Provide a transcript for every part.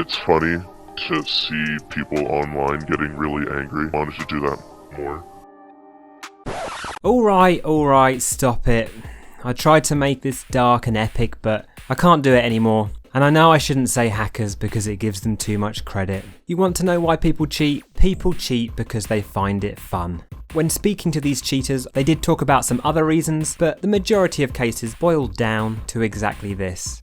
It's funny to see people online getting really angry. I wanted to do that more. Alright, stop it. I tried to make this dark and epic, but I can't do it anymore. And I know I shouldn't say hackers because it gives them too much credit. You want to know why people cheat? People cheat because they find it fun. When speaking to these cheaters, they did talk about some other reasons, but the majority of cases boiled down to exactly this.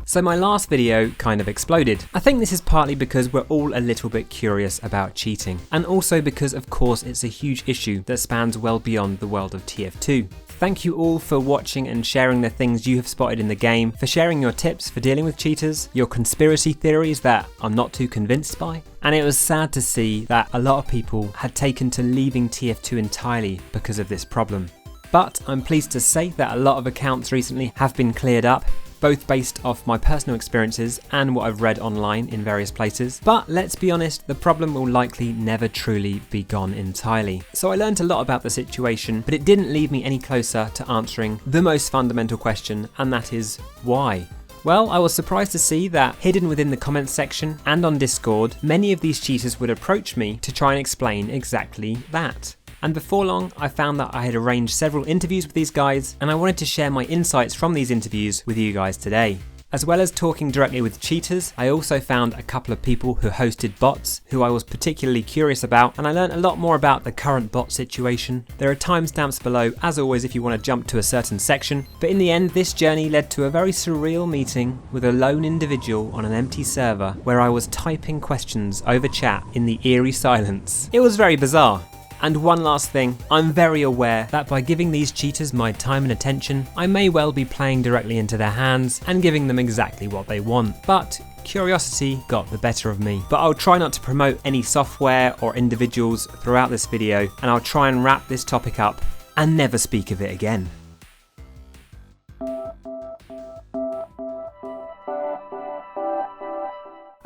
So my last video kind of exploded. I think this is partly because we're all a little bit curious about cheating, and also because of course it's a huge issue that spans well beyond the world of TF2. Thank you all for watching and sharing the things you have spotted in the game, for sharing your tips for dealing with cheaters, your conspiracy theories that I'm not too convinced by. And it was sad to see that a lot of people had taken to leaving TF2 entirely because of this problem. But I'm pleased to say that a lot of accounts recently have been cleared up, both based off my personal experiences and what I've read online in various places. But let's be honest, the problem will likely never truly be gone entirely. So I learned a lot about the situation, but it didn't leave me any closer to answering the most fundamental question, and that is why? Well, I was surprised to see that hidden within the comments section and on Discord, many of these cheaters would approach me to try and explain exactly that. And before long, I found that I had arranged several interviews with these guys, and I wanted to share my insights from these interviews with you guys today. As well as talking directly with cheaters, I also found a couple of people who hosted bots who I was particularly curious about, and I learned a lot more about the current bot situation. There are timestamps below, as always, if you want to jump to a certain section, but in the end, this journey led to a very surreal meeting with a lone individual on an empty server where I was typing questions over chat in the eerie silence. It was very bizarre. And one last thing, I'm very aware that by giving these cheaters my time and attention, I may well be playing directly into their hands and giving them exactly what they want. But curiosity got the better of me. But I'll try not to promote any software or individuals throughout this video, and I'll try and wrap this topic up and never speak of it again.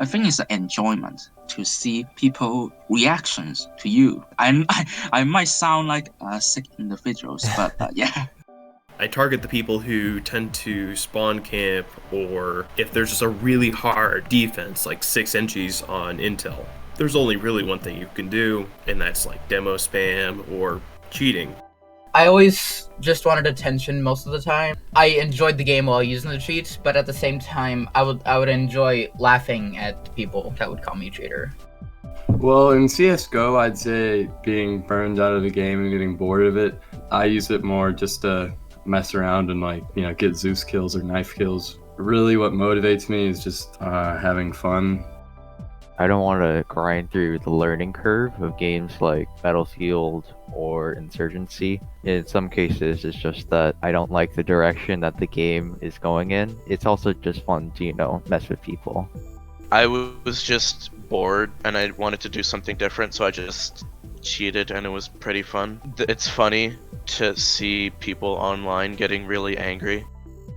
I think it's an enjoyment to see people reactions to you. I might sound like sick individuals, but yeah. I target the people who tend to spawn camp, or if there's just a really hard defense like 6 inches on intel. There's only really one thing you can do, and that's like demo spam or cheating. I always just wanted attention most of the time. I enjoyed the game while using the cheats, but at the same time, I would enjoy laughing at people that would call me a cheater. Well, in CSGO, I'd say being burned out of the game and getting bored of it. I use it more just to mess around and get Zeus kills or knife kills. Really what motivates me is just having fun. I don't want to grind through the learning curve of games like Battlefield or Insurgency. In some cases, it's just that I don't like the direction that the game is going in. It's also just fun to, mess with people. I was just bored and I wanted to do something different, so I just cheated and it was pretty fun. It's funny to see people online getting really angry.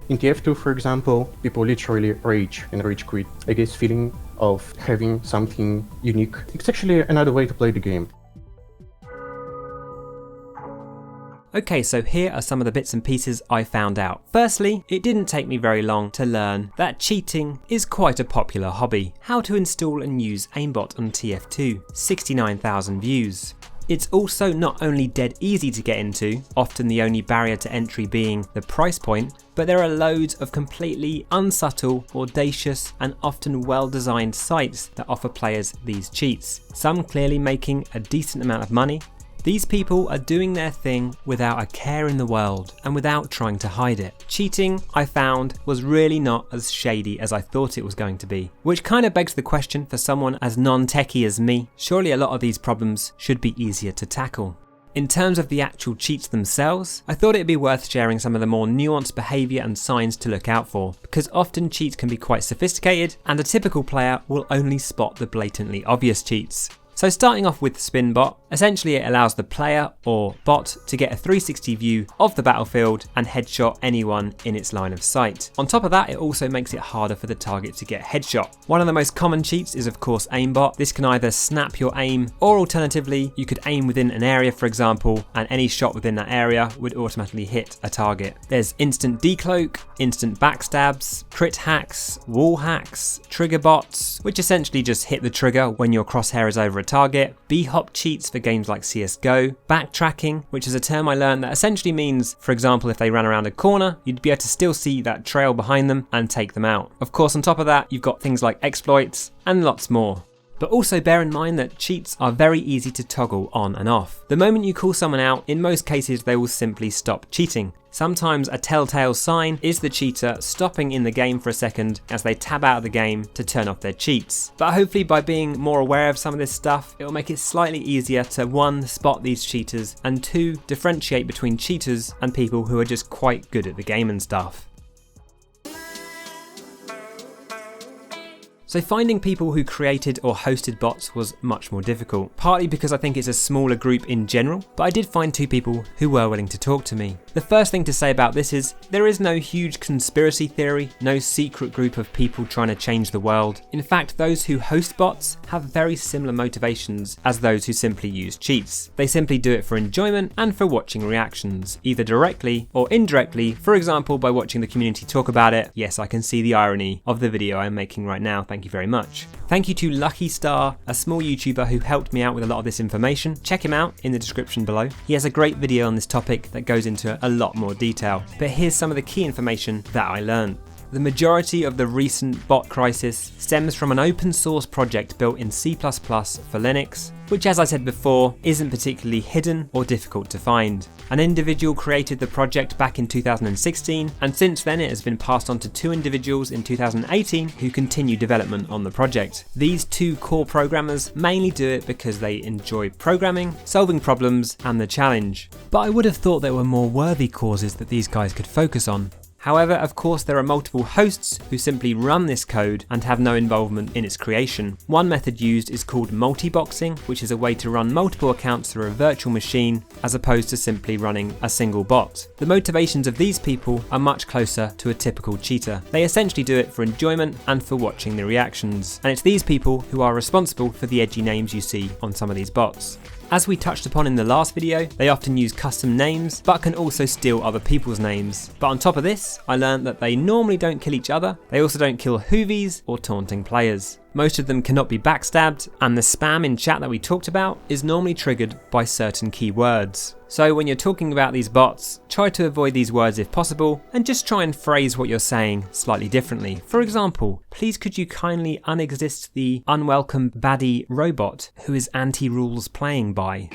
In TF2, for example, people literally rage and rage quit. I guess feeling of having something unique. It's actually another way to play the game. Okay, so here are some of the bits and pieces I found out. Firstly, it didn't take me very long to learn that cheating is quite a popular hobby. How to install and use aimbot on TF2, 69,000 views. It's also not only dead easy to get into, often the only barrier to entry being the price point, but there are loads of completely unsubtle, audacious and often well-designed sites that offer players these cheats, some clearly making a decent amount of money. These people are doing their thing without a care in the world and without trying to hide it. Cheating, I found, was really not as shady as I thought it was going to be, which kind of begs the question for someone as non-techie as me, surely a lot of these problems should be easier to tackle. In terms of the actual cheats themselves, I thought it'd be worth sharing some of the more nuanced behaviour and signs to look out for, because often cheats can be quite sophisticated and a typical player will only spot the blatantly obvious cheats. So starting off with Spinbot, essentially it allows the player or bot to get a 360 view of the battlefield and headshot anyone in its line of sight. On top of that, it also makes it harder for the target to get headshot. One of the most common cheats is of course aimbot. This can either snap your aim, or alternatively you could aim within an area, for example, and any shot within that area would automatically hit a target. There's instant decloak, instant backstabs, crit hacks, wall hacks, trigger bots, which essentially just hit the trigger when your crosshair is over a target, B-hop cheats for games like CSGO, backtracking, which is a term I learned that essentially means, for example, if they ran around a corner, you'd be able to still see that trail behind them and take them out. Of course, on top of that, you've got things like exploits and lots more. But also bear in mind that cheats are very easy to toggle on and off. The moment you call someone out, in most cases they will simply stop cheating. Sometimes a telltale sign is the cheater stopping in the game for a second as they tab out of the game to turn off their cheats. But hopefully by being more aware of some of this stuff, it will make it slightly easier to 1. Spot these cheaters, and 2. Differentiate between cheaters and people who are just quite good at the game and stuff. So finding people who created or hosted bots was much more difficult, partly because I think it's a smaller group in general, but I did find 2 people who were willing to talk to me. The first thing to say about this is, there is no huge conspiracy theory, no secret group of people trying to change the world. In fact, those who host bots have very similar motivations as those who simply use cheats. They simply do it for enjoyment and for watching reactions, either directly or indirectly, for example by watching the community talk about it. Yes, I can see the irony of the video I'm making right now, thank you very much. Thank you to LuckyStar, a small YouTuber who helped me out with a lot of this information. Check him out in the description below. He has a great video on this topic that goes into a lot more detail. But here's some of the key information that I learned. The majority of the recent bot crisis stems from an open source project built in C++ for Linux, which, as I said before, isn't particularly hidden or difficult to find. An individual created the project back in 2016, and since then it has been passed on to 2 individuals in 2018 who continue development on the project. These 2 core programmers mainly do it because they enjoy programming, solving problems, and the challenge. But I would have thought there were more worthy causes that these guys could focus on. However, of course, there are multiple hosts who simply run this code and have no involvement in its creation. One method used is called multi-boxing, which is a way to run multiple accounts through a virtual machine as opposed to simply running a single bot. The motivations of these people are much closer to a typical cheater. They essentially do it for enjoyment and for watching the reactions. And it's these people who are responsible for the edgy names you see on some of these bots. As we touched upon in the last video, they often use custom names, but can also steal other people's names. But on top of this, I learned that they normally don't kill each other, they also don't kill hoovies or taunting players. Most of them cannot be backstabbed, and the spam in chat that we talked about is normally triggered by certain keywords. So when you're talking about these bots, try to avoid these words if possible, and just try and phrase what you're saying slightly differently. For example, please could you kindly unexist the unwelcome baddie robot who is anti-rules playing by.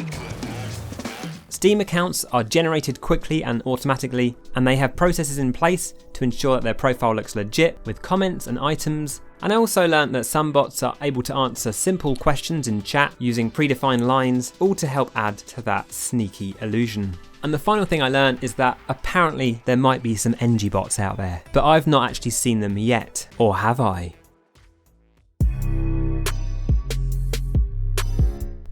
Steam accounts are generated quickly and automatically, and they have processes in place to ensure that their profile looks legit with comments and items. And I also learned that some bots are able to answer simple questions in chat using predefined lines, all to help add to that sneaky illusion. And the final thing I learned is that apparently there might be some NG bots out there, but I've not actually seen them yet, or have I?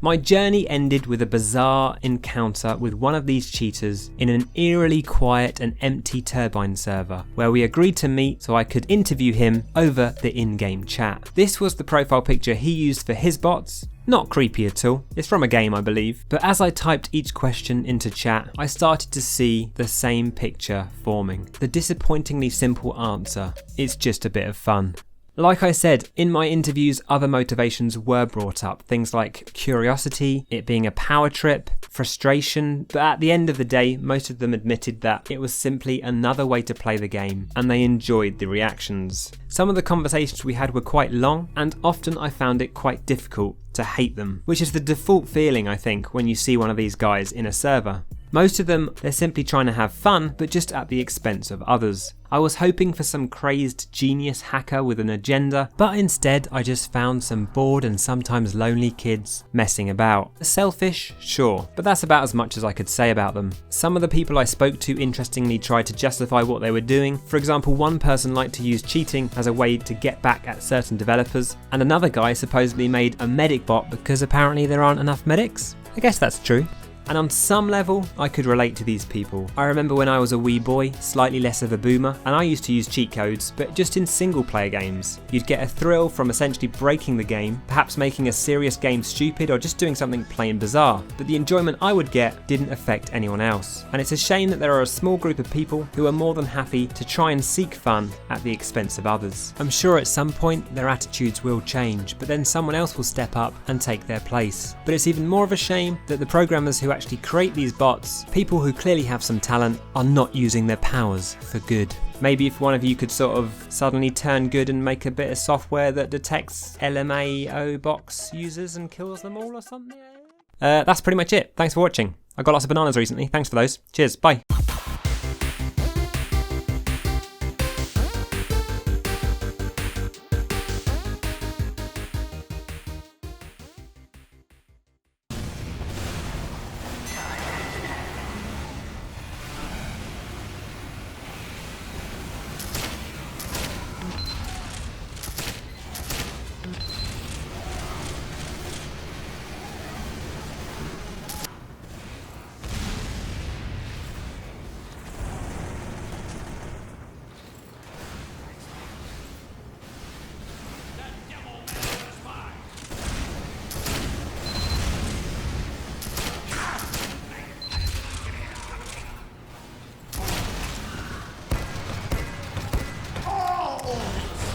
My journey ended with a bizarre encounter with one of these cheaters in an eerily quiet and empty Turbine server, where we agreed to meet so I could interview him over the in-game chat. This was the profile picture he used for his bots. Not creepy at all, it's from a game I believe, but as I typed each question into chat, I started to see the same picture forming. The disappointingly simple answer, it's just a bit of fun. Like I said, in my interviews other motivations were brought up, things like curiosity, it being a power trip, frustration, but at the end of the day most of them admitted that it was simply another way to play the game and they enjoyed the reactions. Some of the conversations we had were quite long and often I found it quite difficult to hate them, which is the default feeling I think when you see one of these guys in a server. Most of them, they're simply trying to have fun, but just at the expense of others. I was hoping for some crazed genius hacker with an agenda, but instead I just found some bored and sometimes lonely kids messing about. Selfish? Sure, but that's about as much as I could say about them. Some of the people I spoke to interestingly tried to justify what they were doing. For example, one person liked to use cheating as a way to get back at certain developers, and another guy supposedly made a medic bot because apparently there aren't enough medics. I guess that's true. And on some level, I could relate to these people. I remember when I was a wee boy, slightly less of a boomer, and I used to use cheat codes, but just in single player games. You'd get a thrill from essentially breaking the game, perhaps making a serious game stupid or just doing something plain bizarre. But the enjoyment I would get didn't affect anyone else. And it's a shame that there are a small group of people who are more than happy to try and seek fun at the expense of others. I'm sure at some point their attitudes will change, but then someone else will step up and take their place. But it's even more of a shame that the programmers who actually create these bots, people who clearly have some talent, are not using their powers for good. Maybe if one of you could sort of suddenly turn good and make a bit of software that detects LMAO box users and kills them all or something. That's pretty much it. Thanks for watching. I got lots of bananas recently. Thanks for those. Cheers. Bye.